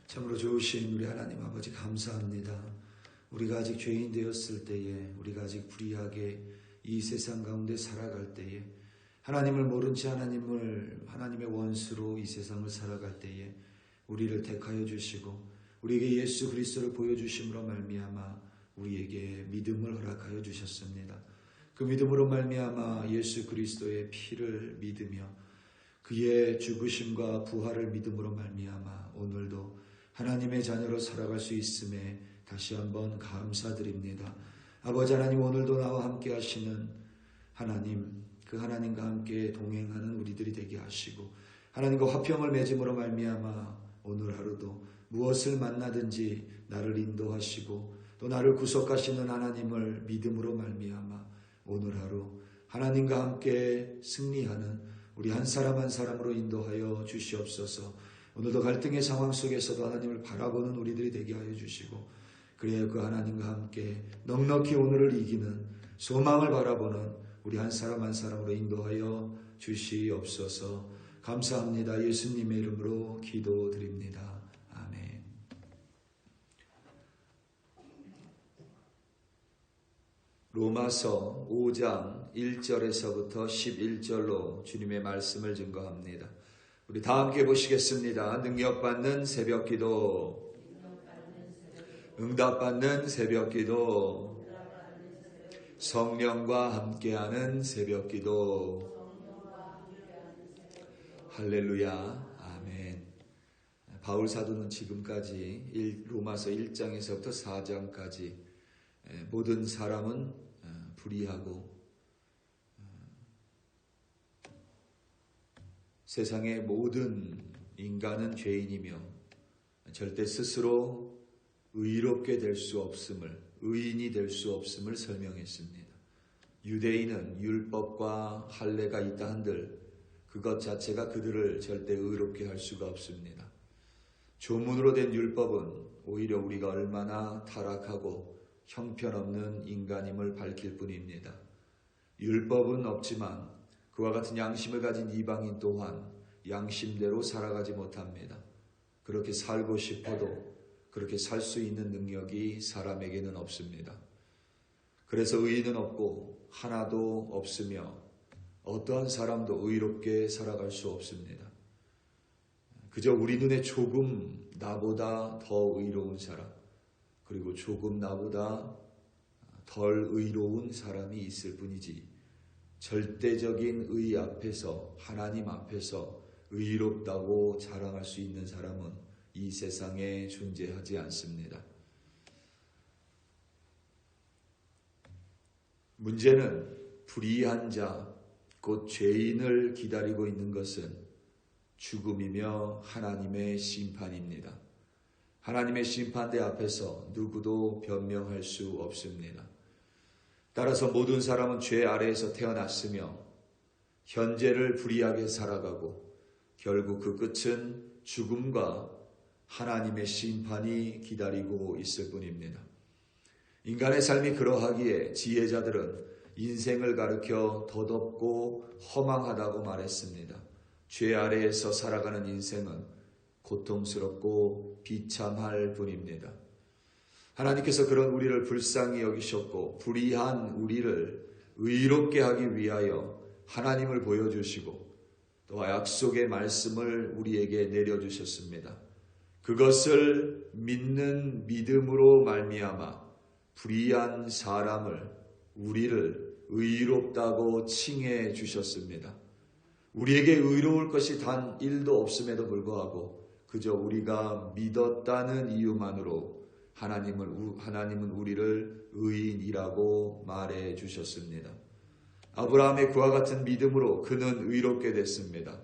참으로 좋으신 우리 하나님 아버지 감사합니다. 우리가 아직 죄인 되었을 때에, 우리가 아직 불의하게 이 세상 가운데 살아갈 때에, 하나님을 모른 채 하나님의 원수로 이 세상을 살아갈 때에 우리를 택하여 주시고 우리에게 예수 그리스도를 보여주심으로 말미암아 우리에게 믿음을 허락하여 주셨습니다. 그 믿음으로 말미암아 예수 그리스도의 피를 믿으며 그의 죽으심과 부활을 믿음으로 말미암아 오늘도 하나님의 자녀로 살아갈 수 있음에 다시 한번 감사드립니다. 아버지 하나님, 오늘도 나와 함께 하시는 하나님, 그 하나님과 함께 동행하는 우리들이 되게 하시고 하나님과 화평을 맺음으로 말미암아 오늘 하루도 무엇을 만나든지 나를 인도하시고 또 나를 구속하시는 하나님을 믿음으로 말미암아 오늘 하루 하나님과 함께 승리하는 우리 한 사람 한 사람으로 인도하여 주시옵소서. 오늘도 갈등의 상황 속에서도 하나님을 바라보는 우리들이 되게 하여 주시고 그래야 그 하나님과 함께 넉넉히 오늘을 이기는 소망을 바라보는 우리 한 사람 한 사람으로 인도하여 주시옵소서. 감사합니다. 예수님의 이름으로 기도드립니다. 아멘. 로마서 5장 1절에서부터 11절로 주님의 말씀을 증거합니다. 우리 다 함께 보시겠습니다. 능력받는 새벽기도, 응답받는 새벽기도, 성령과 함께하는 새벽기도. 할렐루야. 아멘. 바울 사도는 지금까지 로마서 1장에서부터 4장까지 모든 사람은 불의하고 세상의 모든 인간은 죄인이며 절대 스스로 의롭게 될 수 없음을, 의인이 될 수 없음을 설명했습니다. 유대인은 율법과 할례가 있다 한들 그것 자체가 그들을 절대 의롭게 할 수가 없습니다. 조문으로 된 율법은 오히려 우리가 얼마나 타락하고 형편없는 인간임을 밝힐 뿐입니다. 율법은 없지만 그와 같은 양심을 가진 이방인 또한 양심대로 살아가지 못합니다. 그렇게 살고 싶어도 그렇게 살 수 있는 능력이 사람에게는 없습니다. 그래서 의인은 없고 하나도 없으며 어떠한 사람도 의롭게 살아갈 수 없습니다. 그저 우리 눈에 조금 나보다 더 의로운 사람, 그리고 조금 나보다 덜 의로운 사람이 있을 뿐이지 절대적인 의 앞에서, 하나님 앞에서 의롭다고 자랑할 수 있는 사람은 이 세상에 존재하지 않습니다. 문제는 불의한 자, 곧 죄인을 기다리고 있는 것은 죽음이며 하나님의 심판입니다. 하나님의 심판대 앞에서 누구도 변명할 수 없습니다. 따라서 모든 사람은 죄 아래에서 태어났으며 현재를 불의하게 살아가고 결국 그 끝은 죽음과 하나님의 심판이 기다리고 있을 뿐입니다. 인간의 삶이 그러하기에 지혜자들은 인생을 가르켜 덧없고 허망하다고 말했습니다. 죄 아래에서 살아가는 인생은 고통스럽고 비참할 뿐입니다. 하나님께서 그런 우리를 불쌍히 여기셨고 불의한 우리를 의롭게 하기 위하여 하나님을 보여주시고 또 약속의 말씀을 우리에게 내려주셨습니다. 그것을 믿는 믿음으로 말미암아 불의한 사람을, 우리를 의롭다고 칭해 주셨습니다. 우리에게 의로울 것이 단 1도 없음에도 불구하고 그저 우리가 믿었다는 이유만으로 하나님은 우리를 의인이라고 말해 주셨습니다. 아브라함의 그와 같은 믿음으로 그는 의롭게 됐습니다.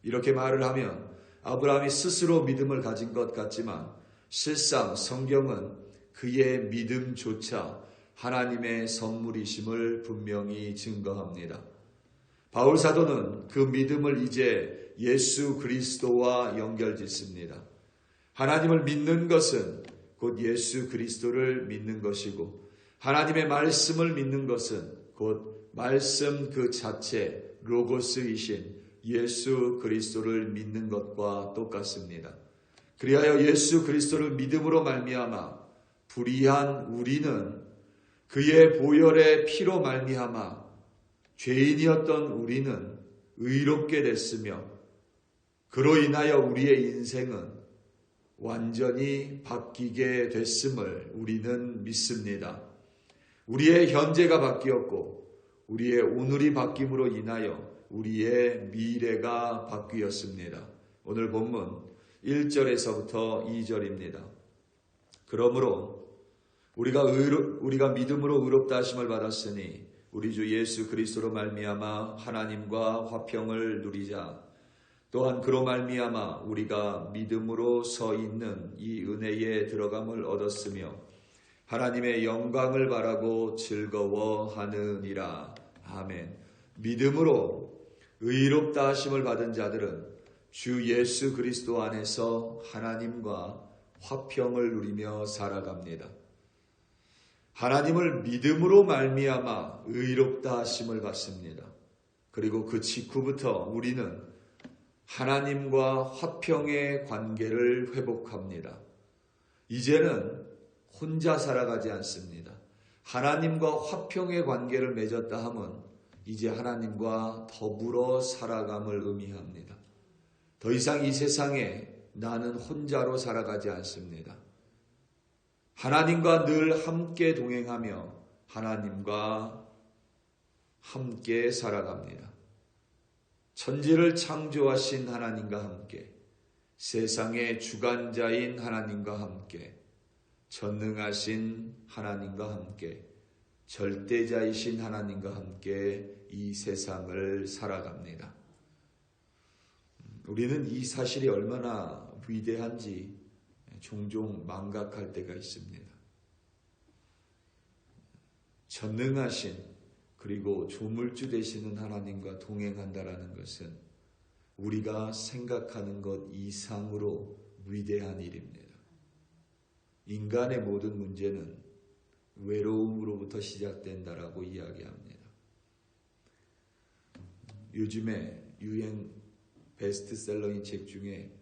이렇게 말을 하면 아브라함이 스스로 믿음을 가진 것 같지만 실상 성경은 그의 믿음조차 하나님의 선물이심을 분명히 증거합니다. 바울 사도는 그 믿음을 이제 예수 그리스도와 연결짓습니다. 하나님을 믿는 것은 곧 예수 그리스도를 믿는 것이고 하나님의 말씀을 믿는 것은 곧 말씀 그 자체 로고스이신 예수 그리스도를 믿는 것과 똑같습니다. 그리하여 예수 그리스도를 믿음으로 말미암아 불의한 우리는 그의 보혈의 피로 말미암아 죄인이었던 우리는 의롭게 됐으며 그로 인하여 우리의 인생은 완전히 바뀌게 됐음을 우리는 믿습니다. 우리의 현재가 바뀌었고 우리의 오늘이 바뀜으로 인하여 우리의 미래가 바뀌었습니다. 오늘 본문 1절에서부터 2절입니다. 그러므로 우리가 믿음으로 의롭다 하심을 받았으니 우리 주 예수 그리스도로 말미암아 하나님과 화평을 누리자. 또한 그로 말미암아 우리가 믿음으로 서 있는 이 은혜에 들어감을 얻었으며 하나님의 영광을 바라고 즐거워하느니라. 아멘. 믿음으로 의롭다 하심을 받은 자들은 주 예수 그리스도 안에서 하나님과 화평을 누리며 살아갑니다. 하나님을 믿음으로 말미암아 의롭다 하심을 받습니다. 그리고 그 직후부터 우리는 하나님과 화평의 관계를 회복합니다. 이제는 혼자 살아가지 않습니다. 하나님과 화평의 관계를 맺었다 함은 이제 하나님과 더불어 살아감을 의미합니다. 더 이상 이 세상에 나는 혼자로 살아가지 않습니다. 하나님과 늘 함께 동행하며 하나님과 함께 살아갑니다. 천지를 창조하신 하나님과 함께, 세상의 주관자인 하나님과 함께, 전능하신 하나님과 함께, 절대자이신 하나님과 함께 이 세상을 살아갑니다. 우리는 이 사실이 얼마나 위대한지 종종 망각할 때가 있습니다. 전능하신 그리고 조물주 되시는 하나님과 동행한다라는 것은 우리가 생각하는 것 이상으로 위대한 일입니다. 인간의 모든 문제는 외로움으로부터 시작된다라고 이야기합니다. 요즘에 유행 베스트셀러인 책 중에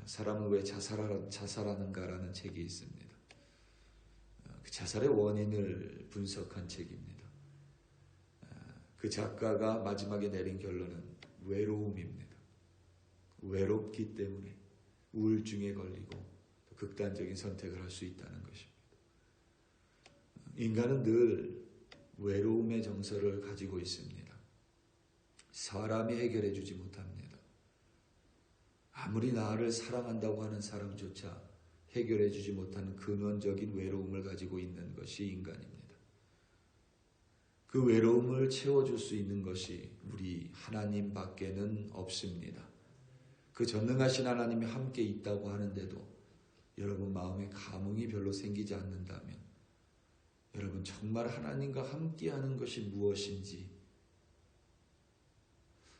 사람은 왜 자살하는가라는 책이 있습니다. 그 자살의 원인을 분석한 책입니다. 그 작가가 마지막에 내린 결론은 외로움입니다. 외롭기 때문에 우울증에 걸리고 극단적인 선택을 할 수 있다는 것입니다. 인간은 늘 외로움의 정서를 가지고 있습니다. 사람이 해결해 주지 못합니다. 아무리 나를 사랑한다고 하는 사람조차 해결해 주지 못하는 근원적인 외로움을 가지고 있는 것이 인간입니다. 그 외로움을 채워줄 수 있는 것이 우리 하나님밖에는 없습니다. 그 전능하신 하나님이 함께 있다고 하는데도 여러분 마음에 감흥이 별로 생기지 않는다면 여러분 정말 하나님과 함께하는 것이 무엇인지,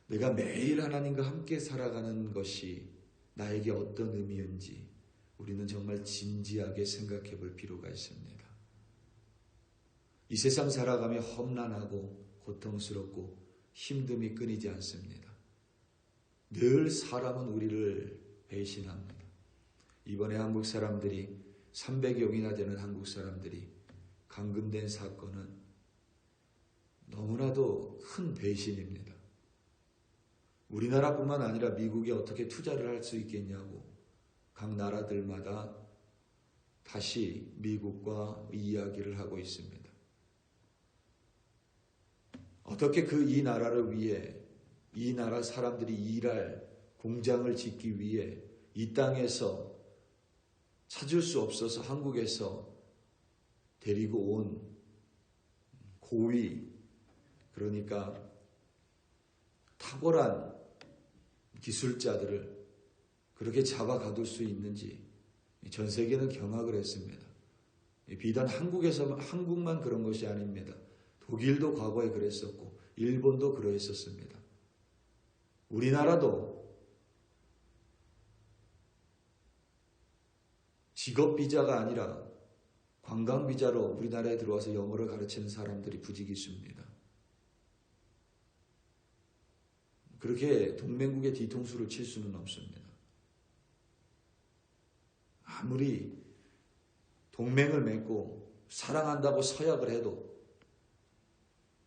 내가 매일 하나님과 함께 살아가는 것이 나에게 어떤 의미인지 우리는 정말 진지하게 생각해 볼 필요가 있습니다. 이 세상 살아가며 험난하고 고통스럽고 힘듦이 끊이지 않습니다. 늘 사람은 우리를 배신합니다. 이번에 한국 사람들이 300여 명이나 되는 한국 사람들이 감금된 사건은 너무나도 큰 배신입니다. 우리나라뿐만 아니라 미국에 어떻게 투자를 할 수 있겠냐고 각 나라들마다 다시 미국과 이야기를 하고 있습니다. 어떻게 이 나라를 위해 이 나라 사람들이 일할 공장을 짓기 위해 이 땅에서 찾을 수 없어서 한국에서 데리고 온 고위, 그러니까 탁월한 기술자들을 그렇게 잡아가둘 수 있는지 전 세계는 경악을 했습니다. 비단 한국만 그런 것이 아닙니다. 독일도 과거에 그랬었고 일본도 그러했었습니다. 우리나라도 직업비자가 아니라 관광비자로 우리나라에 들어와서 영어를 가르치는 사람들이 부지기수입니다. 그렇게 동맹국의 뒤통수를 칠 수는 없습니다. 아무리 동맹을 맺고 사랑한다고 서약을 해도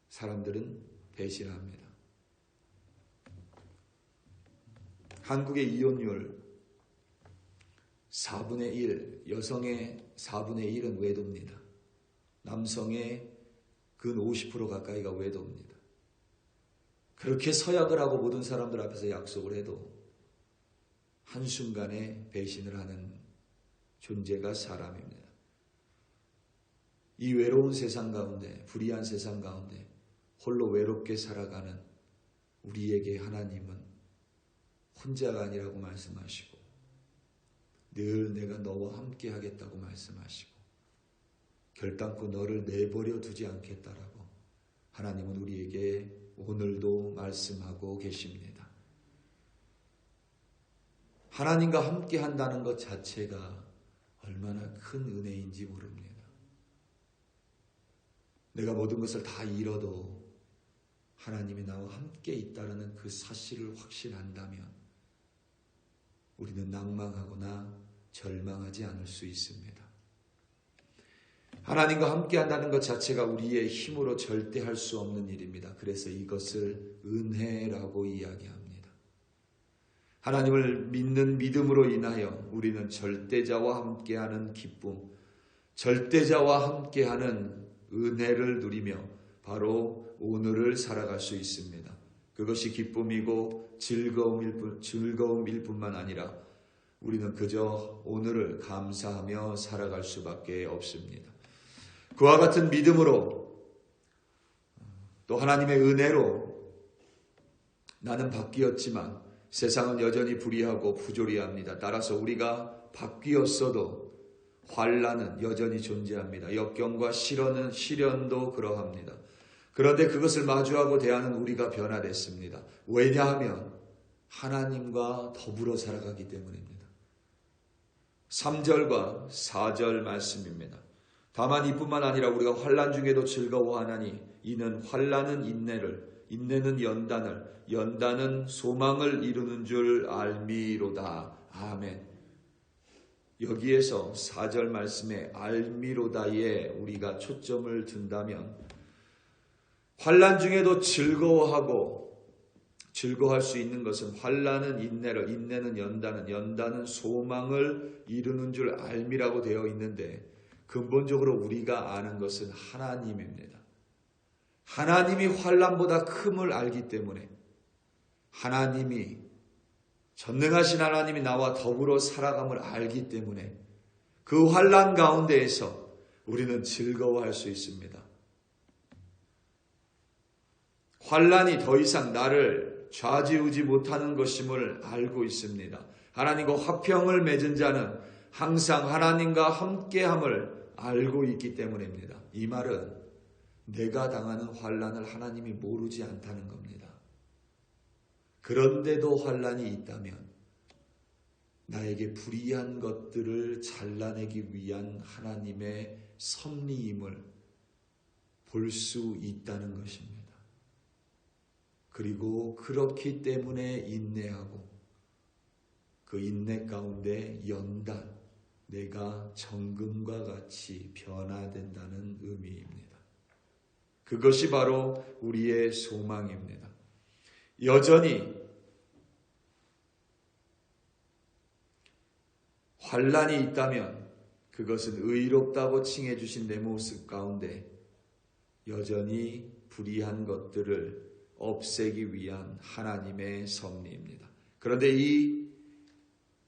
사람들은 배신합니다. 한국의 이혼율 4분의 1, 여성의 4분의 1은 외도입니다. 남성의 근 50% 가까이가 외도입니다. 그렇게 서약을 하고 모든 사람들 앞에서 약속을 해도 한순간에 배신을 하는 존재가 사람입니다. 이 외로운 세상 가운데, 불의한 세상 가운데 홀로 외롭게 살아가는 우리에게 하나님은 혼자가 아니라고 말씀하시고 늘 내가 너와 함께 하겠다고 말씀하시고 결단코 너를 내버려 두지 않겠다라고 하나님은 우리에게 오늘도 말씀하고 계십니다. 하나님과 함께 한다는 것 자체가 얼마나 큰 은혜인지 모릅니다. 내가 모든 것을 다 잃어도 하나님이 나와 함께 있다는 그 사실을 확신한다면 우리는 낭망하거나 절망하지 않을 수 있습니다. 하나님과 함께 한다는 것 자체가 우리의 힘으로 절대 할 수 없는 일입니다. 그래서 이것을 은혜라고 이야기합니다. 하나님을 믿는 믿음으로 인하여 우리는 절대자와 함께하는 기쁨, 절대자와 함께하는 은혜를 누리며 바로 오늘을 살아갈 수 있습니다. 그것이 기쁨이고 즐거움일 뿐만 아니라 우리는 그저 오늘을 감사하며 살아갈 수밖에 없습니다. 그와 같은 믿음으로 또 하나님의 은혜로 나는 바뀌었지만 세상은 여전히 불의하고 부조리합니다. 따라서 우리가 바뀌었어도 환난은 여전히 존재합니다. 역경과 시련도 그러합니다. 그런데 그것을 마주하고 대하는 우리가 변화됐습니다. 왜냐하면 하나님과 더불어 살아가기 때문입니다. 3절과 4절 말씀입니다. 다만 이뿐만 아니라 우리가 환난 중에도 즐거워하나니 이는 환난은 인내를, 인내는 연단은 소망을 이루는 줄 알미로다. 아멘. 여기에서 4절 말씀에 알미로다에 우리가 초점을 둔다면 환난 중에도 즐거워할 수 있는 것은 환난은 인내를, 인내는 연단은 소망을 이루는 줄 알미라고 되어 있는데 근본적으로 우리가 아는 것은 하나님입니다. 하나님이 환난보다 큼을 알기 때문에 하나님이 전능하신 하나님이 나와 더불어 살아감을 알기 때문에 그 환난 가운데에서 우리는 즐거워할 수 있습니다. 환난이 더 이상 나를 좌지우지 못하는 것임을 알고 있습니다. 하나님과 화평을 맺은 자는 항상 하나님과 함께함을 알고 있기 때문입니다. 이 말은 내가 당하는 환난을 하나님이 모르지 않다는 겁니다. 그런데도 환난이 있다면 나에게 불의한 것들을 잘라내기 위한 하나님의 섭리임을 볼 수 있다는 것입니다. 그리고 그렇기 때문에 인내하고 그 인내 가운데 연단, 내가 정금과 같이 변화된다는 의미입니다. 그것이 바로 우리의 소망입니다. 여전히 환난이 있다면 그것은 의롭다고 칭해 주신 내 모습 가운데 여전히 불의한 것들을 없애기 위한 하나님의 섭리입니다. 그런데 이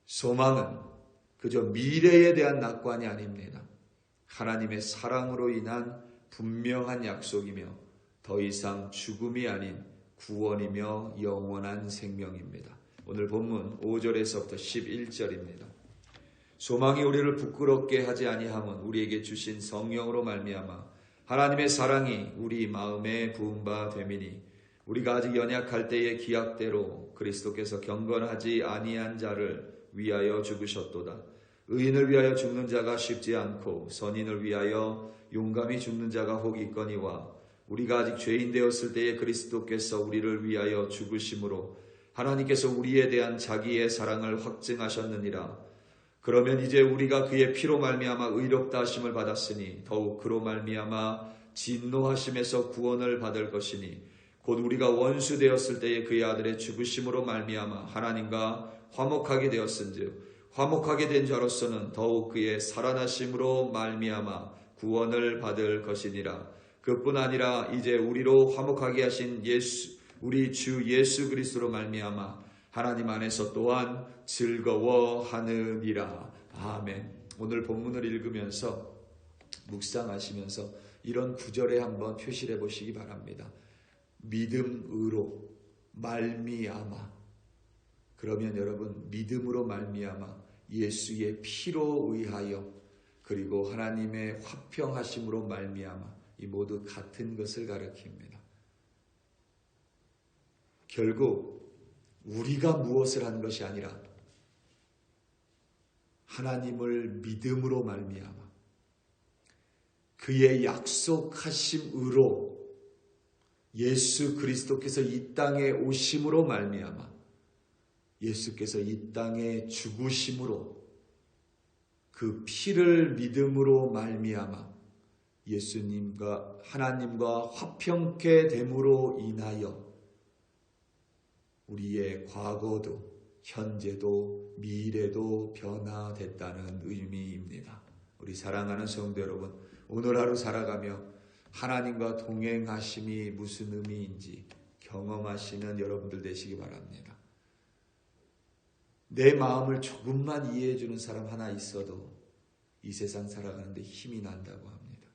소망은 그저 미래에 대한 낙관이 아닙니다. 하나님의 사랑으로 인한 분명한 약속이며 더 이상 죽음이 아닌 구원이며 영원한 생명입니다. 오늘 본문 5절에서부터 11절입니다. 소망이 우리를 부끄럽게 하지 아니함은 우리에게 주신 성령으로 말미암아 하나님의 사랑이 우리 마음에 부은 바 됨이니 우리가 아직 연약할 때의 기약대로 그리스도께서 경건하지 아니한 자를 위하여 죽으셨도다. 의인을 위하여 죽는 자가 쉽지 않고 선인을 위하여 용감히 죽는 자가 혹 있거니와 우리가 아직 죄인 되었을 때에 그리스도께서 우리를 위하여 죽으심으로 하나님께서 우리에 대한 자기의 사랑을 확증하셨느니라. 그러면 이제 우리가 그의 피로 말미암아 의롭다 하심을 받았으니 더욱 그로 말미암아 진노하심에서 구원을 받을 것이니 곧 우리가 원수 되었을 때에 그의 아들의 죽으심으로 말미암아 하나님과 화목하게 되었은즉 화목하게 된 자로서는 더욱 그의 살아나심으로 말미암아 구원을 받을 것이니라. 그뿐 아니라 이제 우리로 화목하게 하신 우리 주 예수 그리스도로 말미암아 하나님 안에서 또한 즐거워하느니라. 아멘. 오늘 본문을 읽으면서 묵상하시면서 이런 구절에 한번 표시를 해보시기 바랍니다. 믿음으로 말미암아. 그러면 여러분, 믿음으로 말미암아 예수의 피로 의하여 그리고 하나님의 화평하심으로 말미암아 이 모두 같은 것을 가리킵니다. 결국 우리가 무엇을 한 것이 아니라 하나님을 믿음으로 말미암아 그의 약속하심으로 예수 그리스도께서 이 땅에 오심으로 말미암아 예수께서 이 땅에 죽으심으로 그 피를 믿음으로 말미암아 예수님과 하나님과 화평케 됨으로 인하여 우리의 과거도 현재도 미래도 변화됐다는 의미입니다. 우리 사랑하는 성도 여러분, 오늘 하루 살아가며 하나님과 동행하심이 무슨 의미인지 경험하시는 여러분들 되시기 바랍니다. 내 마음을 조금만 이해해 주는 사람 하나 있어도 이 세상 살아가는데 힘이 난다고 합니다.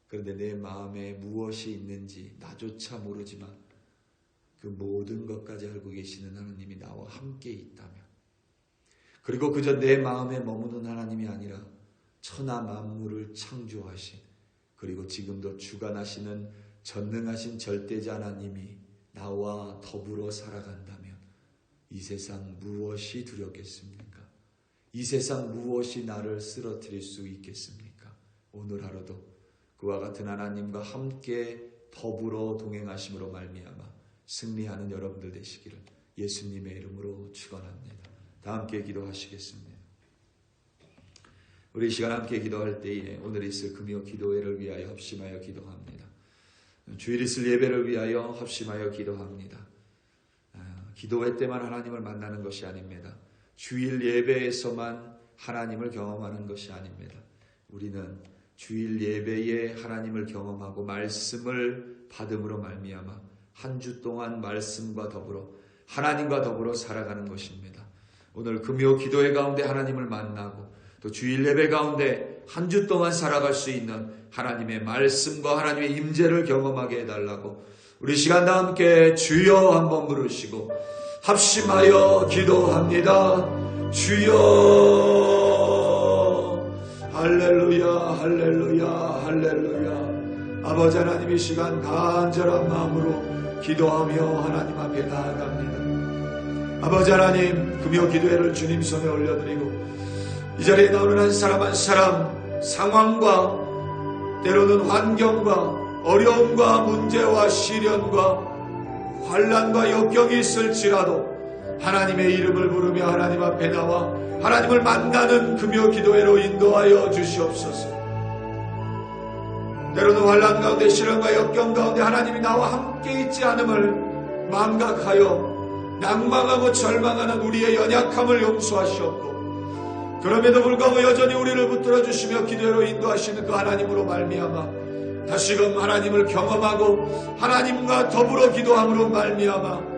그런데 내 마음에 무엇이 있는지 나조차 모르지만 그 모든 것까지 알고 계시는 하나님이 나와 함께 있다면, 그리고 그저 내 마음에 머무는 하나님이 아니라 천하 만물을 창조하신 그리고 지금도 주관하시는 전능하신 절대자 하나님이 나와 더불어 살아간다면 이 세상 무엇이 두렵겠습니까? 이 세상 무엇이 나를 쓰러뜨릴 수 있겠습니까? 오늘 하루도 그와 같은 하나님과 함께 더불어 동행하심으로 말미암아 승리하는 여러분들 되시기를 예수님의 이름으로 축원합니다. 다 함께 기도하시겠습니다. 우리 이 시간 함께 기도할 때에 오늘 있을 금요 기도회를 위하여 합심하여 기도합니다. 주일 있을 예배를 위하여 합심하여 기도합니다. 기도회 때만 하나님을 만나는 것이 아닙니다. 주일 예배에서만 하나님을 경험하는 것이 아닙니다. 우리는 주일 예배에 하나님을 경험하고 말씀을 받음으로 말미암아 한 주 동안 말씀과 더불어 하나님과 더불어 살아가는 것입니다. 오늘 금요 기도회 가운데 하나님을 만나고 또 주일 예배 가운데 한 주 동안 살아갈 수 있는 하나님의 말씀과 하나님의 임재를 경험하게 해달라고 우리 시간 다 함께 주여 한번 부르시고 합심하여 기도합니다. 주여 할렐루야 할렐루야 할렐루야. 아버지 하나님, 이 시간 간절한 마음으로 기도하며 하나님 앞에 나아갑니다. 아버지 하나님, 금요 기도회를 주님 손에 올려드리고 이 자리에 나오는 한 사람 한 사람 상황과 때로는 환경과 어려움과 문제와 시련과 환난과 역경이 있을지라도 하나님의 이름을 부르며 하나님 앞에 나와 하나님을 만나는 금요 기도회로 인도하여 주시옵소서. 때로는 환난 가운데 시련과 역경 가운데 하나님이 나와 함께 있지 않음을 망각하여 낭망하고 절망하는 우리의 연약함을 용서하시옵고, 그럼에도 불구하고 여전히 우리를 붙들어 주시며 기도회로 인도하시는 그 하나님으로 말미암아 다시금 하나님을 경험하고 하나님과 더불어 기도함으로 말미암아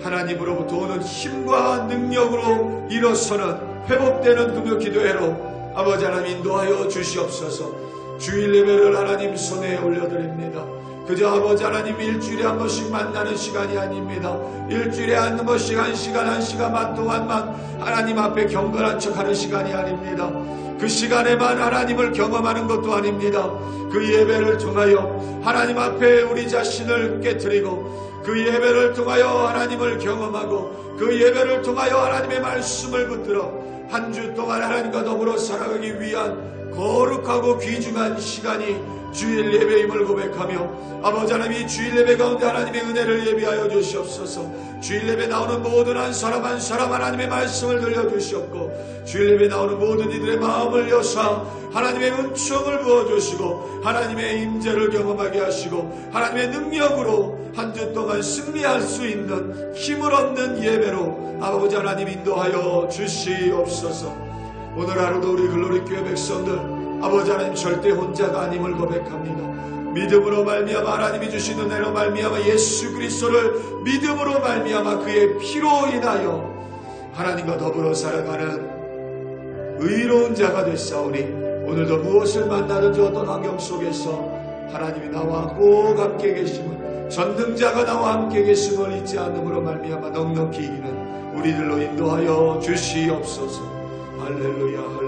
하나님으로부터 오는 힘과 능력으로 일어서는 회복되는 금요 기도회로 아버지 하나님 인도하여 주시옵소서. 주일 예배를 하나님 손에 올려드립니다. 그저 아버지 하나님 일주일에 한 번씩 만나는 시간이 아닙니다. 일주일에 한 번씩 한 시간만 동안만 하나님 앞에 경건한 척하는 시간이 아닙니다. 그 시간에만 하나님을 경험하는 것도 아닙니다. 그 예배를 통하여 하나님 앞에 우리 자신을 깨트리고 그 예배를 통하여 하나님을 경험하고 그 예배를 통하여 하나님의 말씀을 붙들어 한 주 동안 하나님과 더불어 살아가기 위한 거룩하고 귀중한 시간이 주일 예배임을 고백하며 아버지 하나님 이 주일 예배 가운데 하나님의 은혜를 예비하여 주시옵소서. 주일 예배 나오는 모든 한 사람 한 사람 하나님의 말씀을 들려주시옵고 주일 예배 나오는 모든 이들의 마음을 여사 하나님의 은총을 부어주시고 하나님의 임재를 경험하게 하시고 하나님의 능력으로 한 주 동안 승리할 수 있는 힘을 얻는 예배로 아버지 하나님 인도하여 주시옵소서. 오늘 하루도 우리 글로리교회 백성들 아버지 하나님 절대 혼자가 아님을 고백합니다. 믿음으로 말미암아 하나님이 주신 은혜로 말미암아 예수 그리스도를 믿음으로 말미암아 그의 피로 인하여 하나님과 더불어 살아가는 의로운 자가 됐사오니 오늘도 무엇을 만나든지 어떤 환경 속에서 하나님이 나와 꼭 함께 계심을 전능자가 나와 함께 계심을 잊지 않음으로 말미암아 넉넉히 이기는 우리들로 인도하여 주시옵소서. 할렐루야.